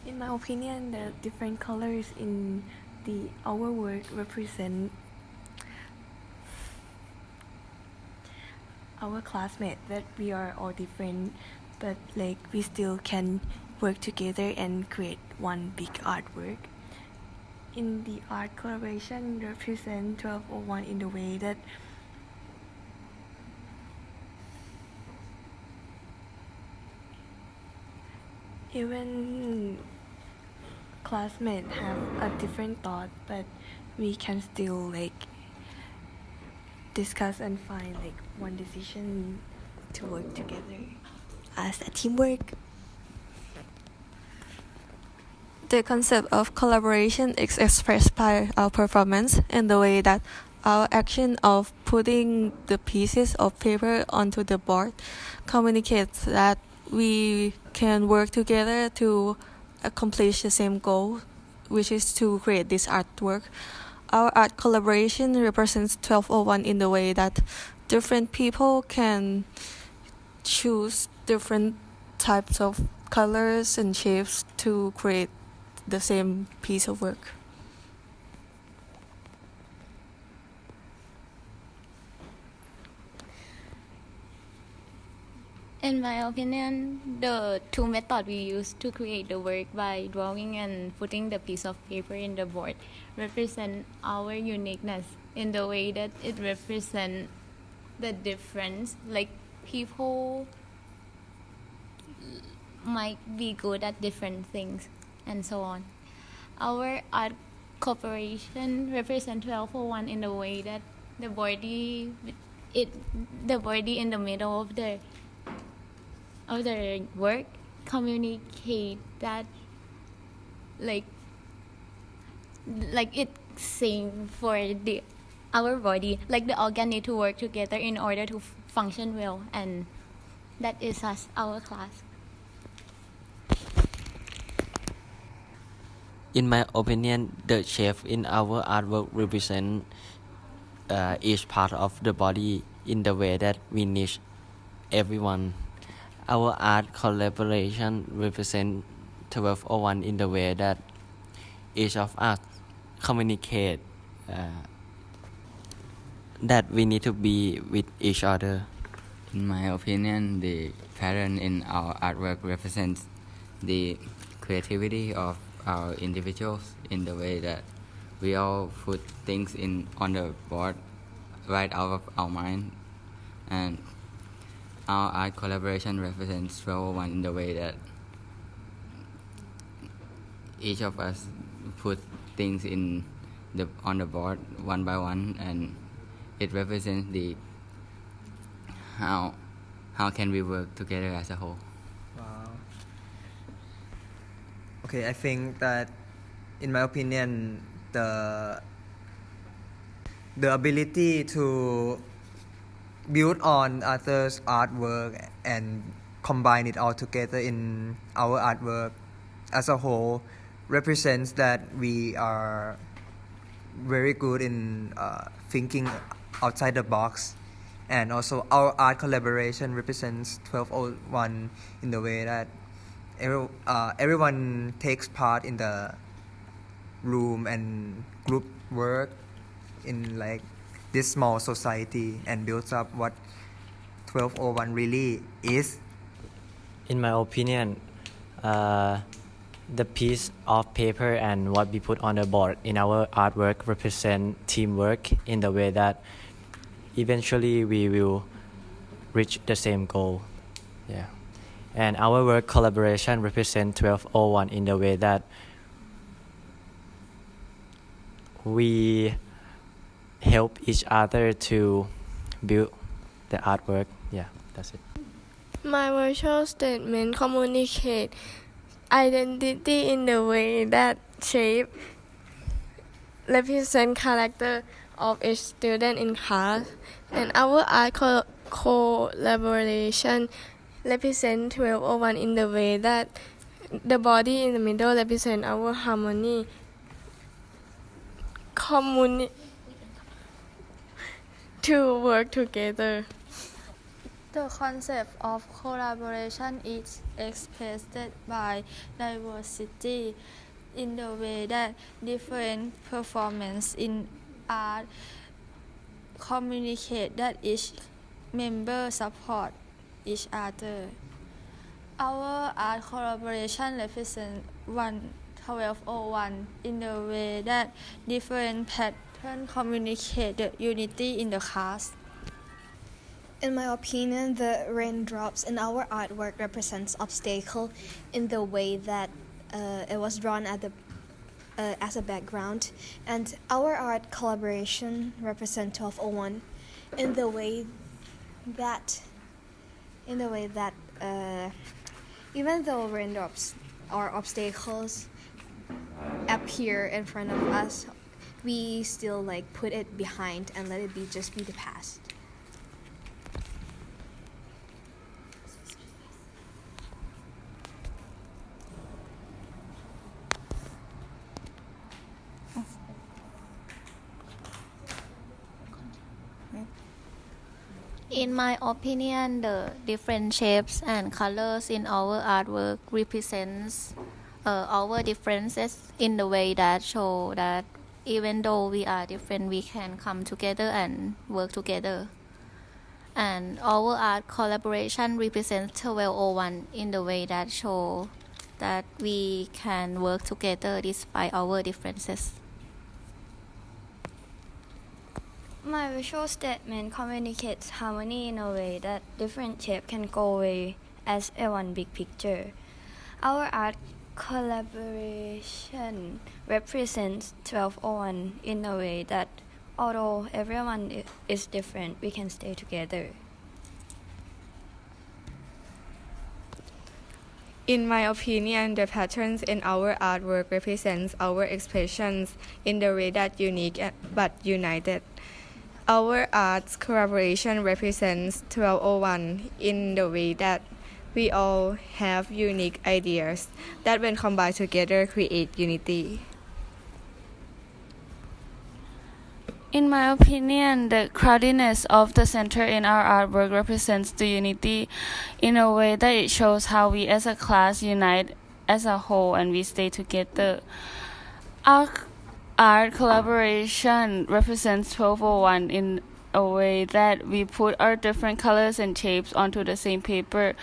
In my opinion, the different colors in our work represent our classmates, that we are all different, but like we still can work together and create one big artwork. In the art collaboration represent 1201 in the way that even classmates have a different thought, but we can still like discuss and find like one decision to work together as a teamwork. The concept of collaboration is expressed by our performance in the way that our action of putting the pieces of paper onto the board communicates that we can work together to accomplish the same goal, which is to create this artwork. Our art collaboration represents 1201 in the way that different people can choose different types of colors and shapes to create the same piece of work. In my opinion, the two methods we use to create the work by drawing and putting the piece of paper in the board represent our uniqueness in the way that it represents the difference. Like people might be good at different things and so on. Our art cooperation represents 1201 in the way that the body in the middle of the work communicate that like it same for our body, like the organ need to work together in order to function well, and that is our class. In my opinion, the shape in our artwork represent each part of the body in the way that we need everyone. Our art collaboration represent 1201 in the way that each of us communicate that we need to be with each other. In my opinion, the pattern in our artwork represents the creativity of our individuals in the way that we all put things on the board right out of our mind, and our art collaboration represents 1201 in the way that each of us put things on the board one by one, and it represents how can we work together as a whole. Wow. Okay, I think that in my opinion the ability to build on others' artwork and combine it all together in our artwork as a whole represents that we are very good in thinking outside the box, and also our art collaboration represents 1201 in the way that everyone takes part in the room and group work in like this small society and builds up what 1201 really is. In my opinion, the piece of paper and what we put on the board in our artwork represent teamwork in the way that eventually we will reach the same goal. Yeah. And our work collaboration represent 1201 in the way that we help each other to build the artwork. Yeah, that's it. My virtual statement communicate identity in the way that shape represent character of each student in class, and our art collaboration represent 1201 in the way that the body in the middle represent our harmony to work together. The concept of collaboration is expressed by diversity in the way that different performances in art communicate that each member support each other. Our art collaboration represents 1201 in the way that different patterns communicate the unity in the cast. In my opinion, the raindrops in our artwork represents obstacle in the way that it was drawn at the as a background, and our art collaboration represents 1201 in the way that even though raindrops or obstacles appear in front of us, we still put it behind and let it just be the past. In my opinion, the different shapes and colors in our artwork represents our differences in the way that show that even though we are different, we can come together and work together. And our art collaboration represents 1201 in the way that show that we can work together despite our differences. My visual statement communicates harmony in a way that different shapes can go away as a one big picture. Our art collaboration represents 1201 in a way that although everyone is different, we can stay together. In my opinion, the patterns in our artwork represents our expressions in the way that unique but united. Our arts collaboration represents 1201 in the way that we all have unique ideas that when combined together create unity. In my opinion, the crowdedness of the center in our artwork represents the unity in a way that it shows how we as a class unite as a whole and we stay together. Our art collaboration represents 1201 in a way that we put our different colors and shapes onto the same paper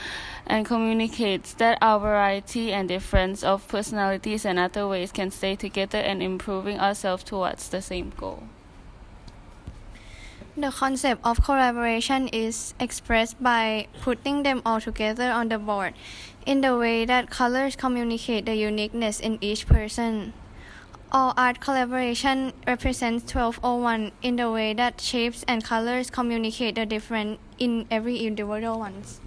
and communicates that our variety and difference of personalities and other ways can stay together and improving ourselves towards the same goal. The concept of collaboration is expressed by putting them all together on the board in the way that colors communicate the uniqueness in each person. All art collaboration represents 1201 in the way that shapes and colors communicate the difference in every individual ones.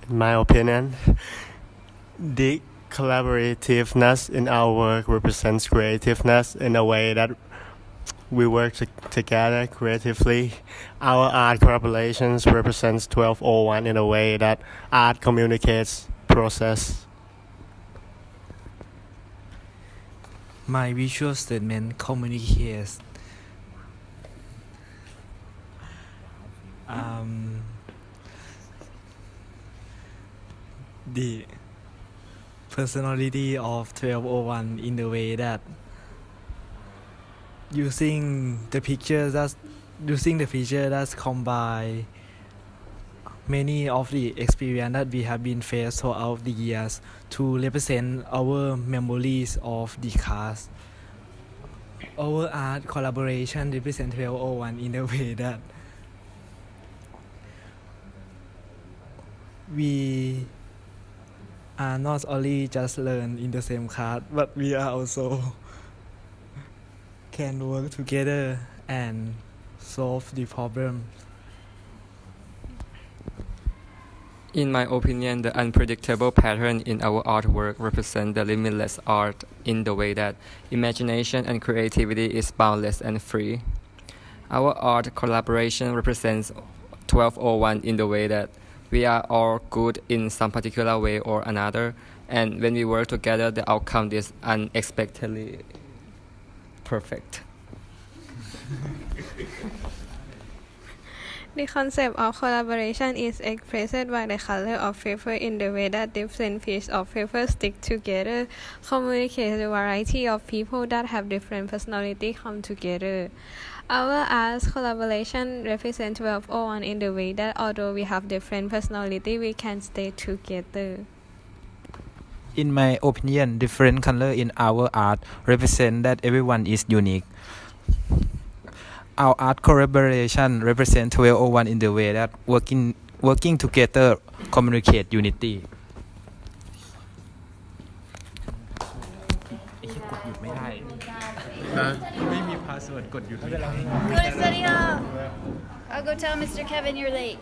In my opinion, the collaborativeness in our work represents creativeness in a way that we work together creatively. Our art collaborations represents 1201 in a way that art communicates process. My visual statement communicates the personality of 1201 in the way that using the picture that's combine many of the experience that we have been faced throughout the years to represent our memories of the cast. Our art collaboration represents 1201 in a way that we are not only just learn in the same class, but we are also can work together and solve the problem. In my opinion, the unpredictable pattern in our artwork represents the limitless art in the way that imagination and creativity is boundless and free. Our art collaboration represents 1201 in the way that we are all good in some particular way or another, and when we work together, the outcome is unexpectedly perfect. The concept of collaboration is expressed by the color of paper in the way that different pieces of paper stick together, communicate the variety of people that have different personalities come together. Our art's collaboration represents 1201 in the way that although we have different personality, we can stay together. In my opinion, different color in our art represent that everyone is unique. Our art collaboration represents 1201 in the way that working together communicate unity. กดหยุดไม่ได้ไม่มีพาสเวิร์ดกดหยุดไม่ได้ Go to study hall. I'll go tell Mr. Kevin you're late.